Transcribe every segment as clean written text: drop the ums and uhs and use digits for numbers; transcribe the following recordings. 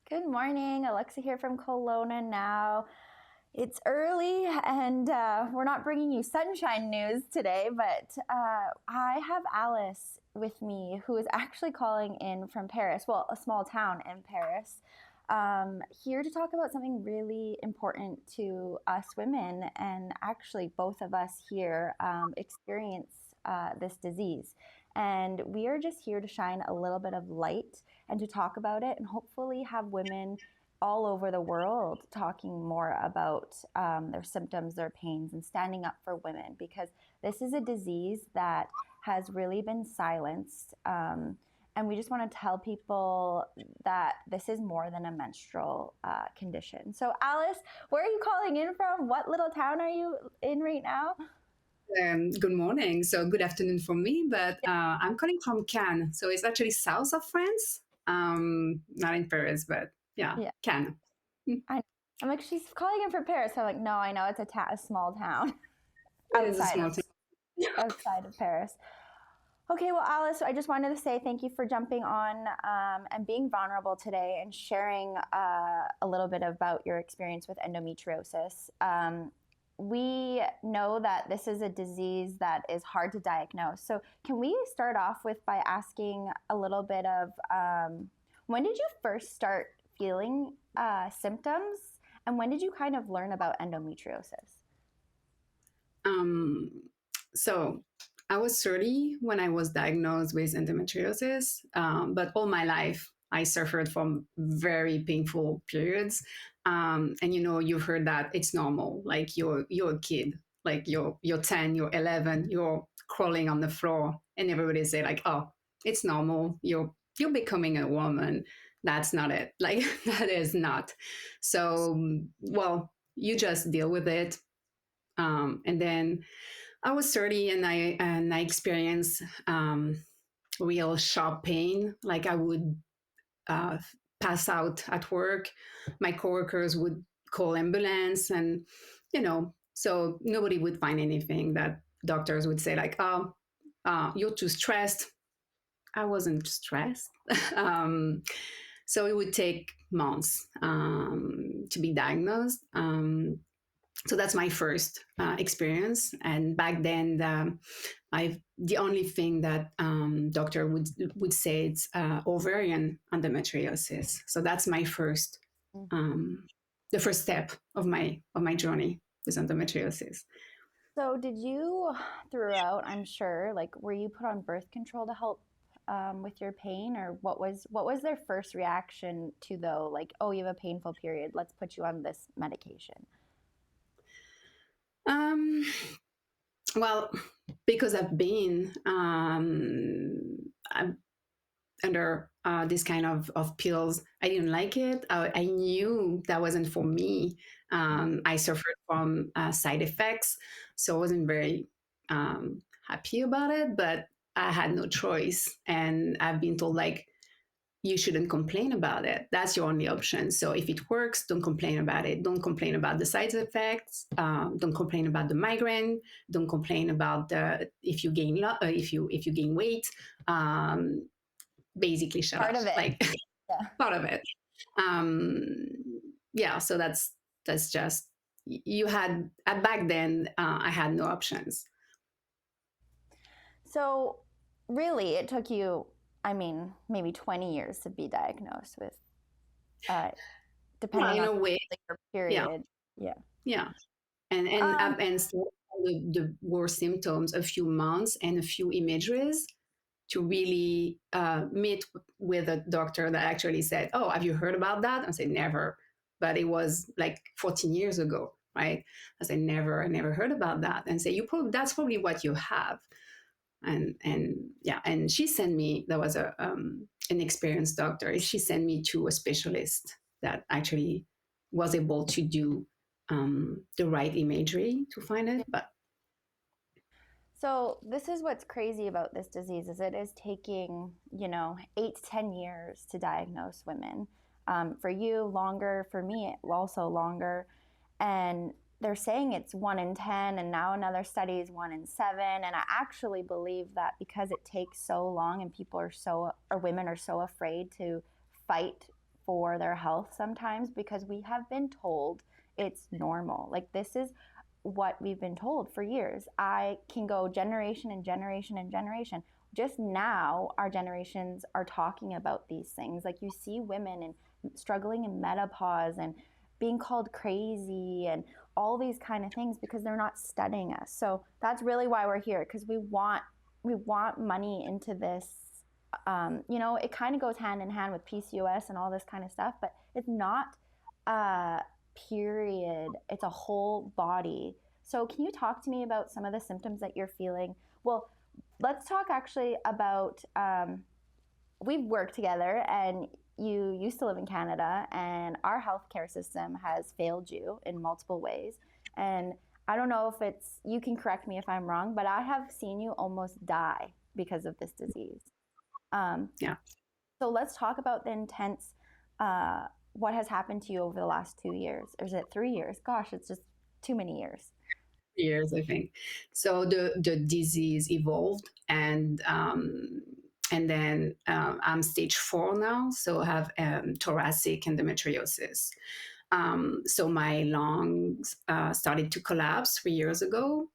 Good morning, Alexa here from Kelowna Now. It's early and we're not bringing you sunshine news today, but I have Alice with me who is actually calling in from Paris, well, a small town in Paris, here to talk about something really important to us women. And actually, both of us here experience this disease. And we are just here to shine a little bit of light and to talk about it and hopefully have women all over the world talking more about their symptoms, their pains, and standing up for women, because this is a disease that has really been silenced. And we just want to tell people that this is more than a menstrual condition. So Alice, where are you calling in from? What little town are you in right now? Good morning. So good afternoon for me, but I'm calling from Cannes. So it's actually south of France, not in Paris, but yeah, Yeah, Cannes. Mm. I'm like, she's calling in from Paris. I'm like, no, I know it's a small town It is a outside small town. outside of Paris. Okay, well, Alice, I just wanted to say thank you for jumping on and being vulnerable today and sharing a little bit about your experience with endometriosis. We know that this is a disease that is hard to diagnose. So, can we start off with by asking a little bit of when did you first start feeling symptoms, and when did you kind of learn about endometriosis? Um, so I was 30 when I was diagnosed with endometriosis, but all my life I suffered from very painful periods. And you've heard that it's normal. Like you're a kid, like you're 10, you're 11, you're crawling on the floor, and everybody say like, "Oh, it's normal. You're becoming a woman." That's not it. Like that is not. So, well, you just deal with it. And then I was 30 and I experienced real sharp pain. Like I would uh, pass out at work. My coworkers would call ambulance, and so nobody would find anything. That doctors would say like, "Oh, you're too stressed." I wasn't stressed. um, so it would take months to be diagnosed. So that's my first experience. And back then, the only thing that doctor would say it's ovarian endometriosis. So that's my first, the first step of my journey with endometriosis. So, did you, throughout, I'm sure, like, were you put on birth control to help with your pain, or what was their first reaction to, though, like, oh, you have a painful period, let's put you on this medication? Um, well, because I'm under this kind of pills. I didn't like it. I knew that wasn't for me. I suffered from side effects, so I wasn't very happy about it. But I had no choice, and I've been told like you shouldn't complain about it. That's your only option. So if it works, don't complain about it. Don't complain about the side effects. Don't complain about the migraine. Don't complain about the if you if you gain weight. Um, Basically shut Part up, of it. like Yeah. part of it. um yeah, so that's just you had back then. I had no options. So, really, it took you, I mean, maybe 20 years to be diagnosed with, uh, Yeah, depending in on a way. like, your Yeah, period. Yeah. yeah. And Um, and still the worst symptoms, a few months and a few images to really meet with a doctor that actually said, "Oh, have you heard about that?" I said, "Never," but it was like 14 years ago, right? I said, "Never, I never heard about that," and say, That's probably what you have." And yeah, and she sent me. There was an experienced doctor. She sent me to a specialist that actually was able to do the right imagery to find it. But So this is what's crazy about this disease is it is taking, 8 to 10 years to diagnose women. For you, longer. For me, also longer. And they're saying it's 1 in 10, and now another study is 1 in 7. And I actually believe that because it takes so long, and people are so, or women are so afraid to fight for their health sometimes because we have been told it's normal. Like, this is what we've been told for years. I can go generation and generation and generation. Just now, our generations are talking about these things. Like, you see women and struggling in menopause and being called crazy and all these kind of things because they're not studying us. So that's really why we're here, because we want money into this. It kind of goes hand in hand with PCOS and all this kind of stuff, but it's not a period, it's a whole body. So can you talk to me about some of the symptoms that you're feeling? Well, let's talk actually about we've worked together, and you used to live in Canada, and our healthcare system has failed you in multiple ways. And I don't know if it's, you can correct me if I'm wrong, but I have seen you almost die because of this disease. Yeah. So let's talk about the intense, what has happened to you over the last 2 years. Or is it 3 years? Gosh, it's just too many years. Years, I think. So the disease evolved, and then I'm stage 4 now, so I have thoracic endometriosis. So my lungs started to collapse 3 years ago.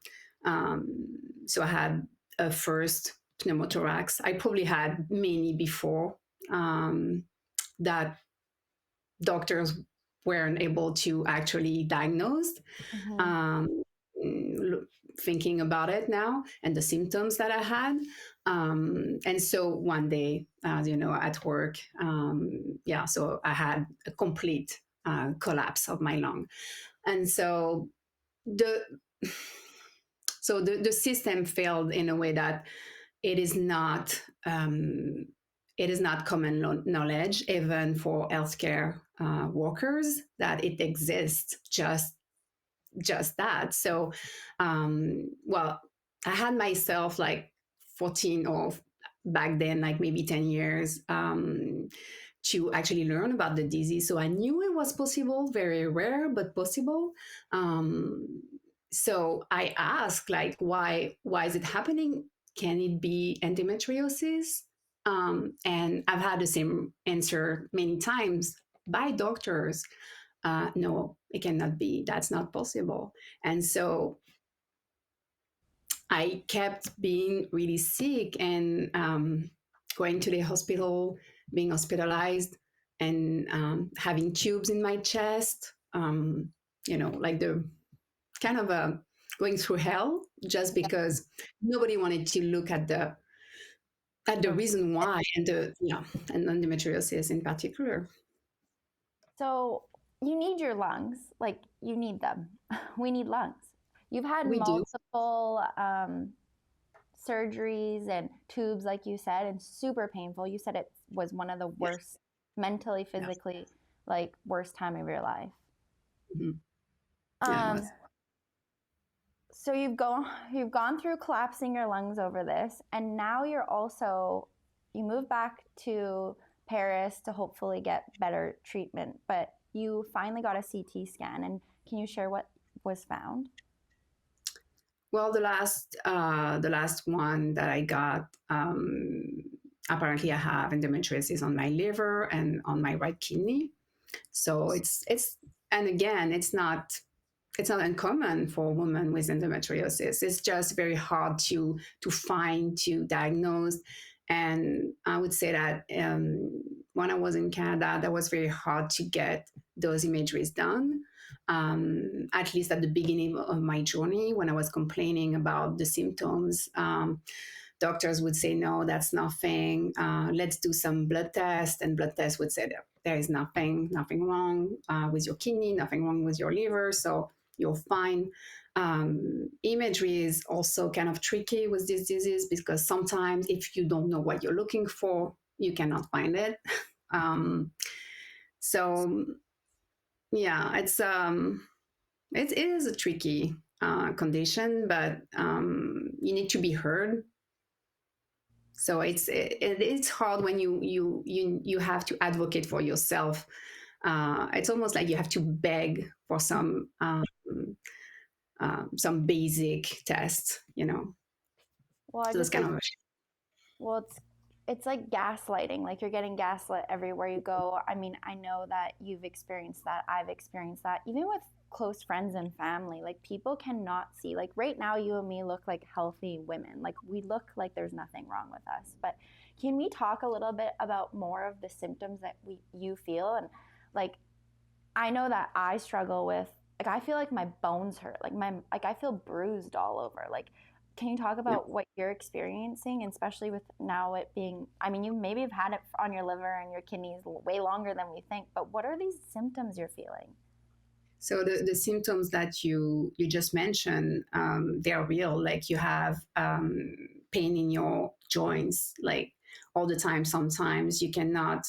So I had a first pneumothorax. I probably had many before that doctors weren't able to actually diagnose. Mm-hmm. Um, Thinking about it now and the symptoms that I had. And so one day, at work, so I had a complete collapse of my lung. And so the the system failed in a way that it is not common knowledge even for healthcare workers that it exists just that. So, I had myself like 14 or back then, like maybe 10 years to actually learn about the disease. So I knew it was possible, very rare, but possible. So I asked, like, why is it happening? Can it be endometriosis? And I've had the same answer many times by doctors. No, it cannot be. That's not possible. And so I kept being really sick and going to the hospital, being hospitalized, and having tubes in my chest. Like the kind of going through hell, just because nobody wanted to look at the reason why, and endometriosis in particular. So you need your lungs, like you need them. We need lungs. You've had We do. multiple surgeries and tubes, like you said, and super painful. You said it was one of the Yes. worst, mentally, Yes. physically, like worst time of your life. Mm-hmm. Yeah, it was. So you've gone through collapsing your lungs over this, and now you move back to Paris to hopefully get better treatment, but you finally got a CT scan. And can you share what was found? Well, the last one that I got, apparently I have endometriosis on my liver and on my right kidney. So and again, it's not uncommon for women with endometriosis. It's just very hard to find, to diagnose. And I would say that when I was in Canada, that was very hard to get those imageries done. At least at the beginning of my journey, when I was complaining about the symptoms, doctors would say, no, that's nothing. Let's do some blood tests. And blood tests would say that there is nothing wrong with your kidney, nothing wrong with your liver. So you're fine. Imagery is also kind of tricky with this disease because sometimes if you don't know what you're looking for, you cannot find it. So yeah, it is a tricky condition, but you need to be heard. So it's hard when you have to advocate for yourself. It's almost like you have to beg for some basic tests, Well, I So that's just kind like of well, it's like gaslighting. Like you're getting gaslit everywhere you go. I mean, I know that you've experienced that. I've experienced that. Even with close friends and family, like people cannot see. Like right now, you and me look like healthy women. Like we look like there's nothing wrong with us. But can we talk a little bit about more of the symptoms that you feel? And like, I know that I struggle with, like I feel like my bones hurt. Like I feel bruised all over. Like, can you talk Yeah. about what you're experiencing, and especially with now it being, I mean, you maybe have had it on your liver and your kidneys way longer than we think, but what are these symptoms you're feeling? So the symptoms that you just mentioned, they're real. Like you have pain in your joints, like all the time. Sometimes you cannot.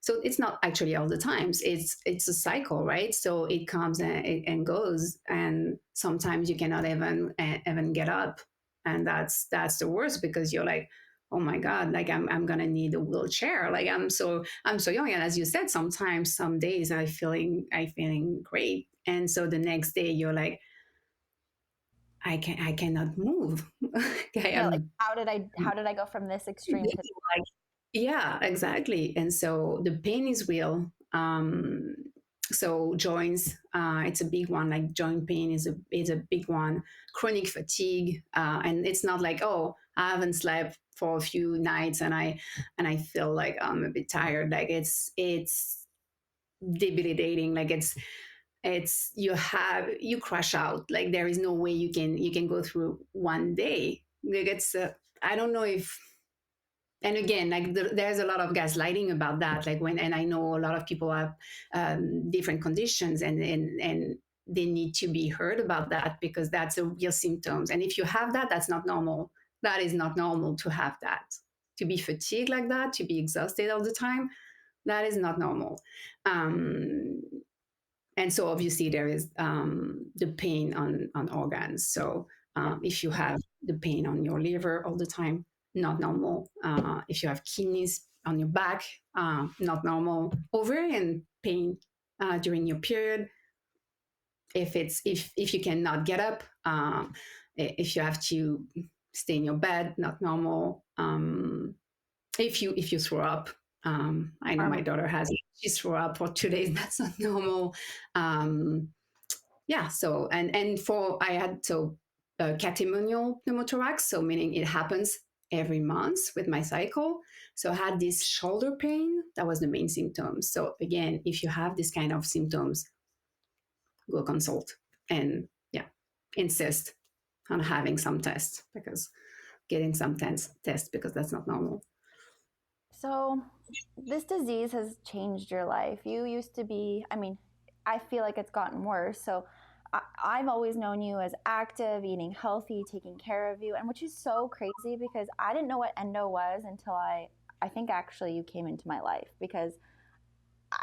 So it's not actually all the times. It's a cycle, right? So it comes and goes, and sometimes you cannot even get up, and that's the worst because you're like, oh my god, like I'm gonna need a wheelchair. Like I'm so young, and as you said, sometimes some days I feeling great, and so the next day you're like, I cannot move. I Yeah, like am how did I go from this extreme to like, yeah, exactly. And so the pain is real. So joints, it's a big one. Like joint pain is a big one. Chronic fatigue, and it's not like, oh, I haven't slept for a few nights and I feel like I'm a bit tired. Like it's debilitating. Like it's you crash out. Like there is no way you can go through one day. Like it's I don't know if, and again, like there's a lot of gaslighting about that. Like and I know a lot of people have different conditions, and they need to be heard about that because that's a real symptoms. And if you have that, that's not normal. That is not normal to have that. To be fatigued like that, to be exhausted all the time, that is not normal. Um, and so obviously there is the pain on organs. So yeah. if you have the pain on your liver all the time, not normal. If you have kidneys on your back, not normal. Ovarian pain during your period, if you cannot get up, if you have to stay in your bed, not normal. If you throw up, I know my Hormone. daughter has, she threw up for 2 days. That's not normal. Um, yeah. So and for I had so catamenial pneumothorax, so meaning it happens every month with my cycle. So I had this shoulder pain. That was the main symptom. So again, if you have this kind of symptoms, go consult and yeah, insist on having some tests because getting some tests because that's not normal. So, this disease has changed your life. You used to be, I mean, I feel like it's gotten worse. So, I've always known you as active, eating healthy, taking care of you, and which is so crazy because I didn't know what endo was until I think actually you came into my life because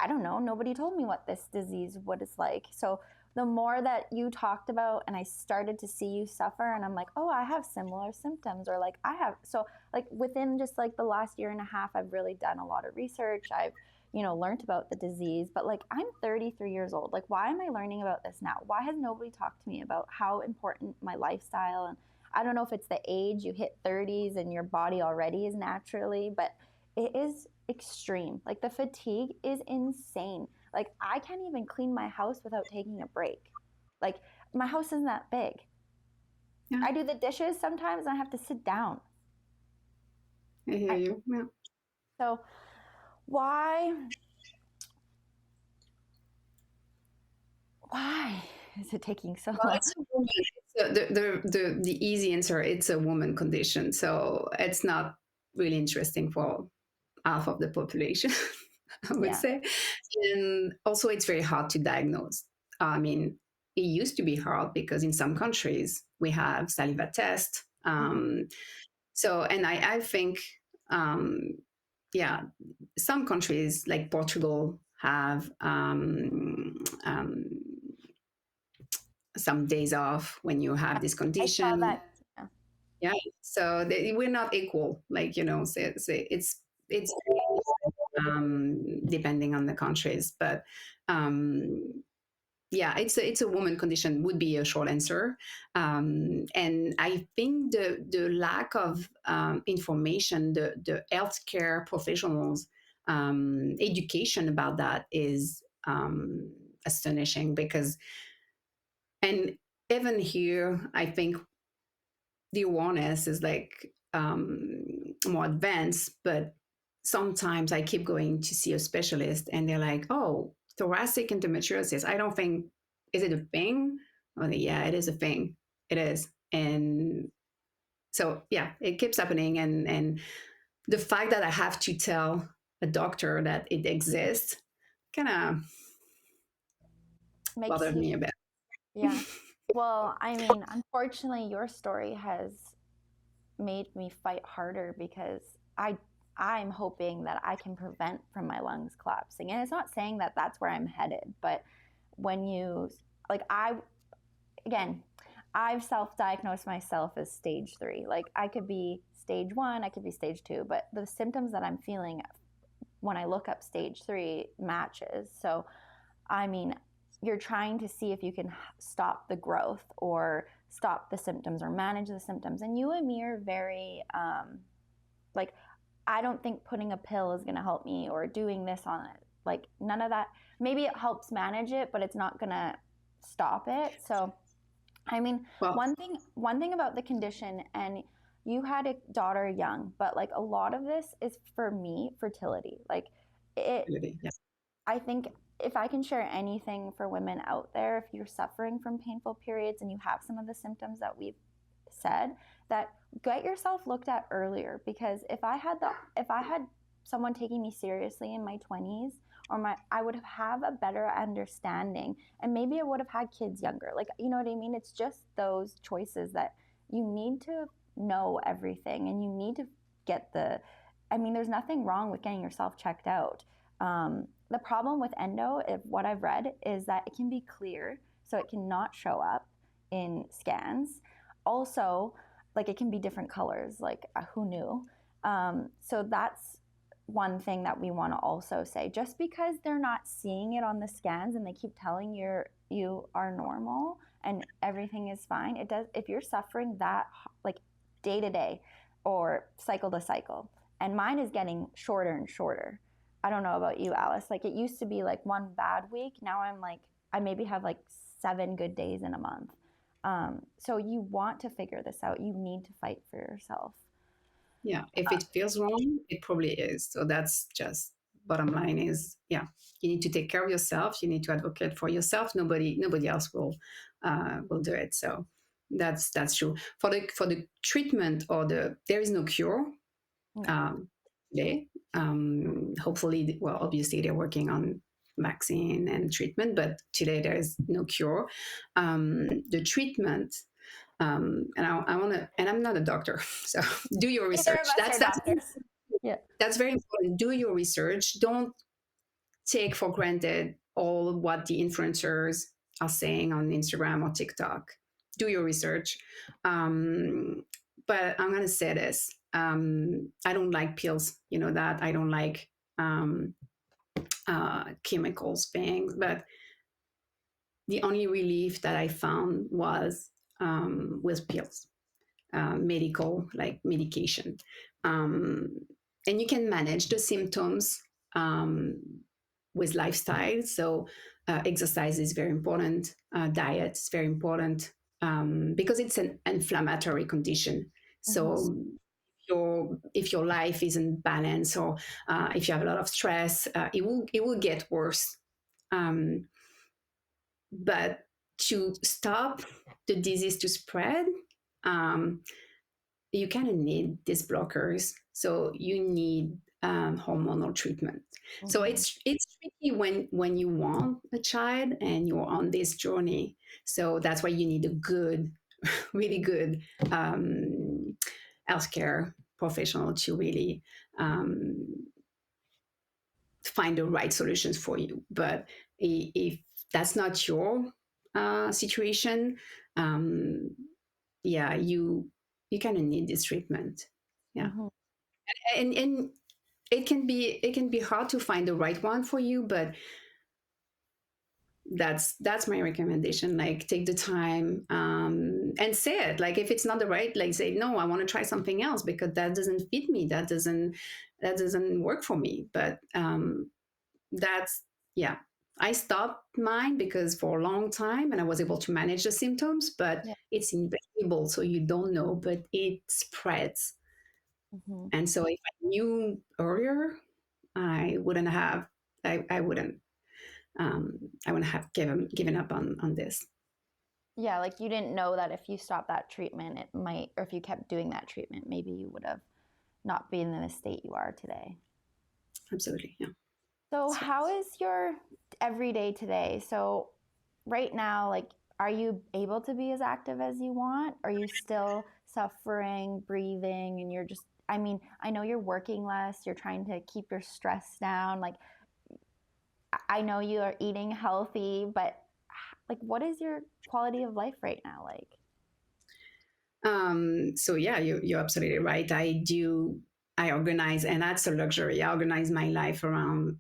I don't know, nobody told me what this disease, what it's like. So the more that you talked about and I started to see you suffer and I'm like, oh, I have similar symptoms or like I have, so like within just like the last year and a half, I've really done a lot of research. I've, learned about the disease, but like I'm 33 years old. Like, why am I learning about this now? Why has nobody talked to me about how important my lifestyle and I don't know if it's the age you hit 30s and your body already is naturally, but it is extreme. Like the fatigue is insane. Like I can't even clean my house without taking a break. Like my house isn't that big. Yeah, I do the dishes sometimes and I have to sit down. I hear I, you. Yeah. so why why is it taking so Well, long? it's a woman. The easy answer, it's a woman condition. So it's not really interesting for half of the population, I would Yeah. say. And also, it's very hard to diagnose. I mean, it used to be hard because in some countries we have saliva test. Mm-hmm. So, and I think, um, yeah, some countries like Portugal have some days off when you have this I saw condition. that. Yeah. Yeah, so we're not equal. Like so it's depending on the countries, but um, yeah, it's a woman condition would be a short answer. And I think the lack of information, the healthcare professionals education about that is astonishing. Because, and even here, I think the awareness is like more advanced, but sometimes I keep going to see a specialist and they're like, oh, thoracic endometriosis. I don't think, is it a thing? Oh, yeah, it is a thing. It is. And so, yeah, it keeps happening. And the fact that I have to tell a doctor that it exists kind of Makes bothered you, me a bit. yeah. Well, I mean, unfortunately, your story has made me fight harder because I'm hoping that I can prevent from my lungs collapsing. And it's not saying that that's where I'm headed, but when you like I again, I've self-diagnosed myself as stage 3. Like I could be stage 1, I could be stage 2, but the symptoms that I'm feeling when I look up stage 3 matches. So, I mean, you're trying to see if you can stop the growth or stop the symptoms or manage the symptoms. And you and me are very, like, I don't think putting a pill is going to help me or doing this on it. Like, none of that. Maybe it helps manage it, but it's not going to stop it. So, I mean, Well, one thing about the condition, and you had a daughter young, but like a lot of this is for me fertility. Like it, really, yeah. I think if I can share anything for women out there, if you're suffering from painful periods and you have some of the symptoms that we've said, that get yourself looked at earlier. Because if I had someone taking me seriously in my 20s, or I would have a better understanding, and maybe I would have had kids younger. Like, you know what I mean? It's just those choices that you need to know everything, and you need to get the. I mean, there's nothing wrong with getting yourself checked out. The problem with endo, if what I've read, is that it can be clear, so it cannot show up in scans. Also, like it can be different colors. Like who knew? So that's one thing that we want to also say. Just because they're not seeing it on the scans and they keep telling you are normal and everything is fine, it does. If you're suffering that like day to day or cycle to cycle, and mine is getting shorter and shorter. I don't know about you, Alice. Like it used to be like one bad week. Now I'm like, I maybe have like 7 good days in a month. So you want to figure this out. You need to fight for yourself. Yeah, if it feels wrong, it probably is. So that's just bottom line is, yeah, you need to take care of yourself. You need to advocate for yourself. Nobody else will do it. So that's true. For the treatment or there is no cure No. today. Hopefully, well, obviously they're working on vaccine and treatment, but today there is no cure. The treatment and I want to, and I'm not a doctor, so do your Neither research. of us are doctors. Yeah. That's very important. Do your research. Don't take for granted all what the influencers are saying on Instagram or TikTok. Do your research. But I'm gonna say this. I don't like pills. You know that I don't like chemicals things, but the only relief that I found was with pills. Medical, like medication. Um, and you can manage the symptoms um, with lifestyle. So, exercise is very important, diet is very important because it's an inflammatory condition. Mm-hmm. So, if your life isn't balanced or if you have a lot of stress, it will get worse. Um, but to stop the disease to spread, um, you kind of need these blockers. So you need hormonal treatment. So Mm-hmm. it's tricky when you want a child and you're on this journey. So that's why you need a good, really good healthcare professional to really um, find the right solutions for you. But if that's not your situation, um, yeah, you kind of need this treatment. Yeah, Mm-hmm. and it can be hard to find the right one for you, but that's my recommendation. Like, take the time, and say it. Like, if it's not the right, like, say no, I want to try something else because that doesn't fit me, that doesn't work for me. But that's yeah, I stopped mine because for a long time, and I was able to manage the symptoms, but Yeah. it's invisible, so you don't know, but it spreads. Hmm. And so if I knew earlier, I wouldn't have, I wouldn't, I wouldn't have given up on this. Yeah, like you didn't know that if you stopped that treatment, it might, or if you kept doing that treatment, maybe you would have not been in the state you are today. Absolutely, yeah. So, So, how is your everyday today? So, right now, like, are you able to be as active as you want? Are you still suffering, breathing, and you're just, I mean, I know you're working less, you're trying to keep your stress down. Like, I know you are eating healthy, but like, what is your quality of life right now like? so yeah, you're absolutely right. I organize, and that's a luxury. I organize my life around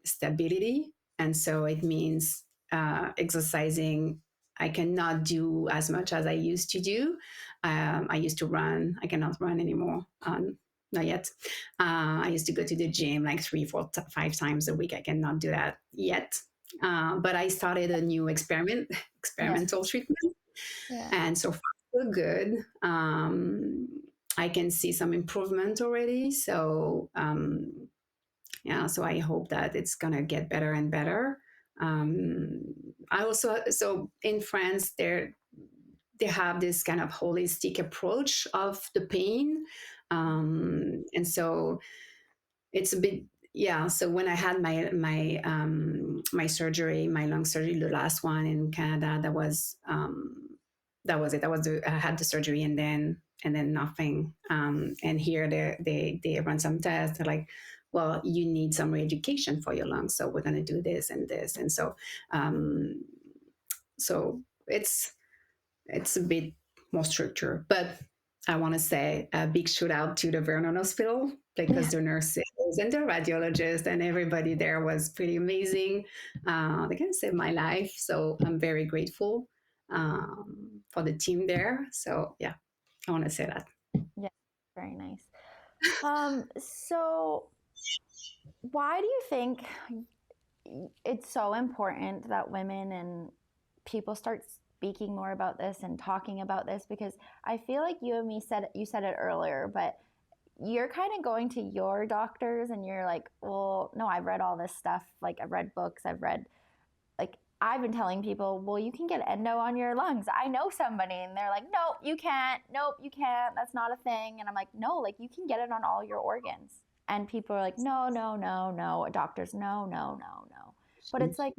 stability. And so it means exercising. I cannot do as much as I used to do. I used to run. I cannot run anymore. Not yet. I used to go to the gym like 3, 4, 5 times a week. I cannot do that yet. But I started a new Yeah. experimental treatment, Yeah. and so far so good. I can see some improvement already. So yeah, so I hope that it's gonna get better and better. Um, I also, so in France, they have this kind of holistic approach of the pain, and so it's a bit, yeah. So when I had my surgery, my lung surgery, the last one in Canada, that was it. I had the surgery, and then nothing. And here they run some tests. They're like, well, you need some re-education for your lungs, so we're going to do this and this. And so um, so it's a bit more structure. But I want to say a big shout out to the Vernon Hospital, Yeah. because the nurses and the radiologist and everybody there was pretty amazing. They kind of saved my life. So I'm very grateful for the team there. So yeah, I want to say that. Yeah. Very nice. So why do you think it's so important that women and people start speaking more about this and talking about this? Because I feel like you said it earlier, but you're kind of going to your doctors and you're like, well, no, I've read all this stuff. Like, I've read books, like, I've been telling people, well, you can get endo on your lungs. I know somebody. And they're like, nope, you can't. Nope, you can't. That's not a thing. And I'm like, no, like, you can get it on all your organs. And people are like, no, no, no, no. Doctors, no, no, no, no. But it's like,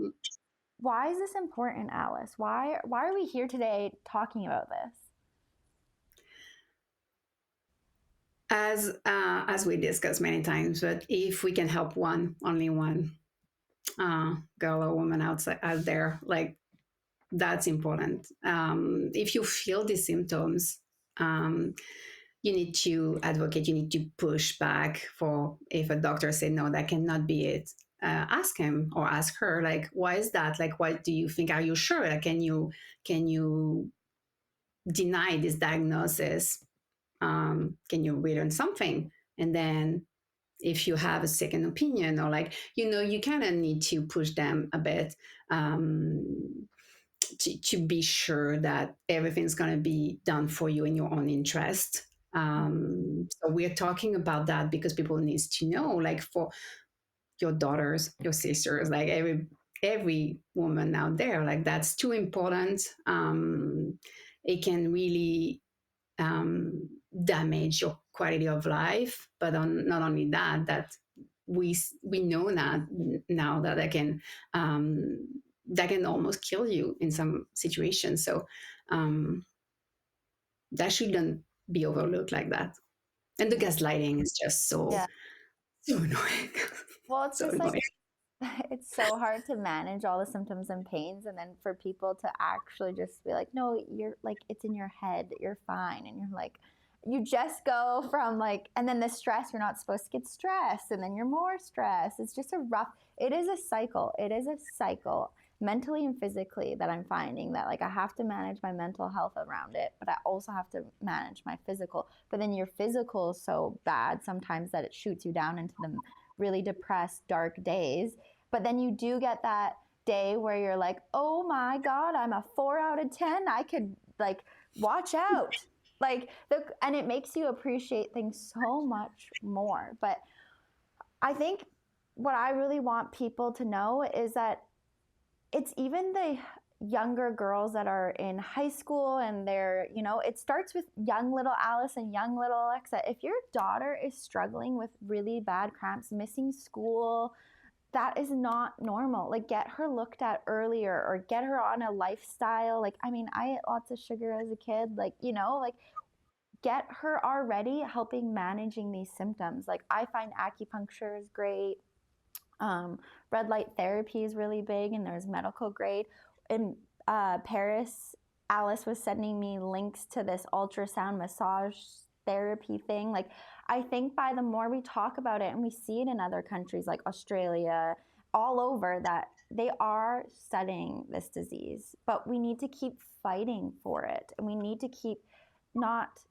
why is this important, Alice? Why are we here today talking about this? As we discussed many times, but if we can help one, only one girl or woman out there, like, that's important. If you feel the symptoms, um, you need to advocate, you need to push back. For if a doctor say no, that cannot be it, ask him or ask her, like, why is that? Like, what do you think? Are you sure? Like, can you deny this diagnosis? Can you read on something? And then if you have a second opinion, or, like, you kind of need to push them a bit, um, to be sure that everything's going to be done for you in your own interest. So we're talking about that because people needs to know, like, for your daughters, your sisters, like, every woman out there, like, that's too important. It can really um, damage your quality of life. But not only that, we know that now that that can almost kill you in some situations. So um, that shouldn't be overlooked like that. And the Yeah. gaslighting is just so Yeah. so annoying, Well, it's so just like annoying. it's so hard to manage all the symptoms and pains, and then for people to actually just be like, no, you're like, it's in your head, you're fine. And you're like, you just go from like, and then the stress, you're not supposed to get stressed, and then you're more stressed. It's just it is a cycle. It is a cycle mentally and physically that I'm finding that like I have to manage my mental health around it, but I also have to manage my physical. But then your physical is so bad sometimes that it shoots you down into the really depressed, dark days. But then you do get that day where you're like, oh my God, I'm a 4 out of 10. I could like watch out. Like and it makes you appreciate things so much more. But I think what I really want people to know is that it's even the younger girls that are in high school and they're, it starts with young little Alice and young little Alexa. If your daughter is struggling with really bad cramps, missing school, that is not normal. Like, get her looked at earlier or get her on a lifestyle. Like, I mean, I ate lots of sugar as a kid, like, like get her already helping managing these symptoms. Like, I find acupuncture is great. Red light therapy is really big, and there's medical grade. In Paris, Alice was sending me links to this ultrasound massage therapy thing. Like, I think by the more we talk about it, and we see it in other countries like Australia, all over, that they are studying this disease, but we need to keep fighting for it, and we need to keep not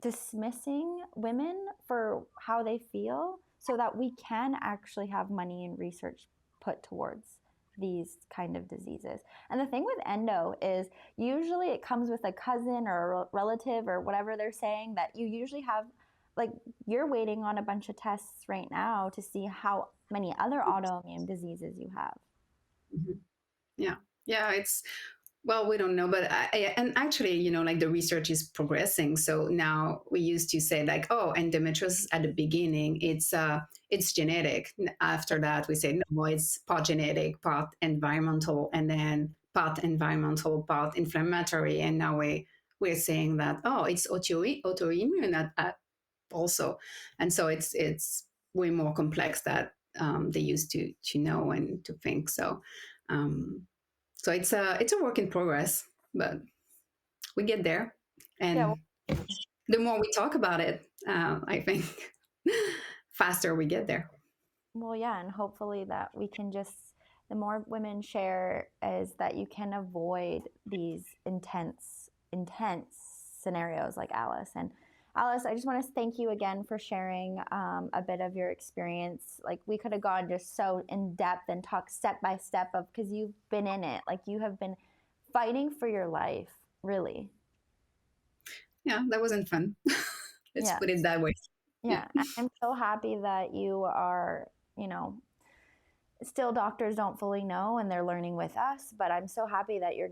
dismissing women for how they feel, so that we can actually have money and research put towards these kind of diseases. And the thing with endo is usually it comes with a cousin or a relative or whatever they're saying, that you usually have, like, you're waiting on a bunch of tests right now to see how many other autoimmune diseases you have. Mm-hmm. Yeah, it's, well, we don't know, but and actually, like the research is progressing. So now we used to say like, oh, endometriosis at the beginning, it's genetic. After that, we say no, it's part genetic, part environmental, and then part environmental, part inflammatory. And now we're saying that, oh, it's autoimmune also. And so it's way more complex that they used to know and to think. Um, so it's a work in progress, but we get there, Yeah, and the more we talk about it, I think faster we get there. well, yeah, and hopefully that we can just, the more women share, is that you can avoid these intense scenarios like Alice. And Alice, I just want to thank you again for sharing a bit of your experience. Like, we could have gone just so in depth and talked step by step of, because you've been in it. Like, you have been fighting for your life, really. Yeah, that wasn't fun. Let's Yeah. put it that way. Yeah. I'm so happy that you are, still doctors don't fully know and they're learning with us, but I'm so happy that you're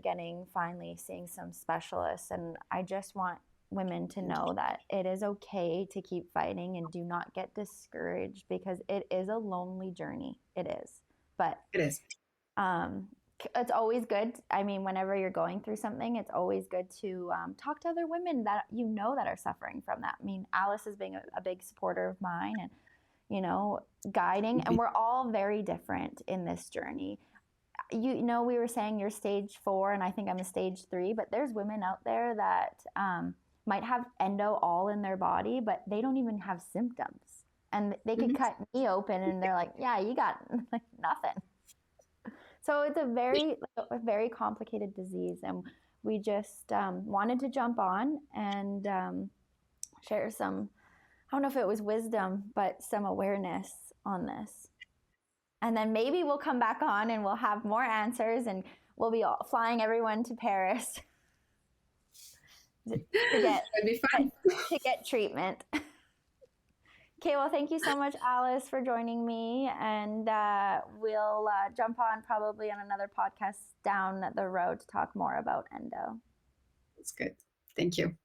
finally seeing some specialists. And I just want women to know that it is okay to keep fighting and do not get discouraged, because it is a lonely journey. It is. But It is. it's always good. I mean, whenever you're going through something, it's always good to talk to other women that that are suffering from that. I mean, Alice is being a big supporter of mine, and guiding, and we're all very different in this journey. We were saying you're stage 4 and I think I'm a stage 3, but there's women out there that might have endo all in their body, but they don't even have symptoms, and they could cut me open and they're like, yeah, you got like nothing. So it's a very complicated disease, and we just wanted to jump on and share some, I don't know if it was wisdom, but some awareness on this. And then maybe we'll come back on and we'll have more answers, and we'll be flying everyone to Paris to get treatment. Okay, well, thank you so much, Alice, for joining me. And we'll jump on probably on another podcast down the road to talk more about endo. That's good. Thank you.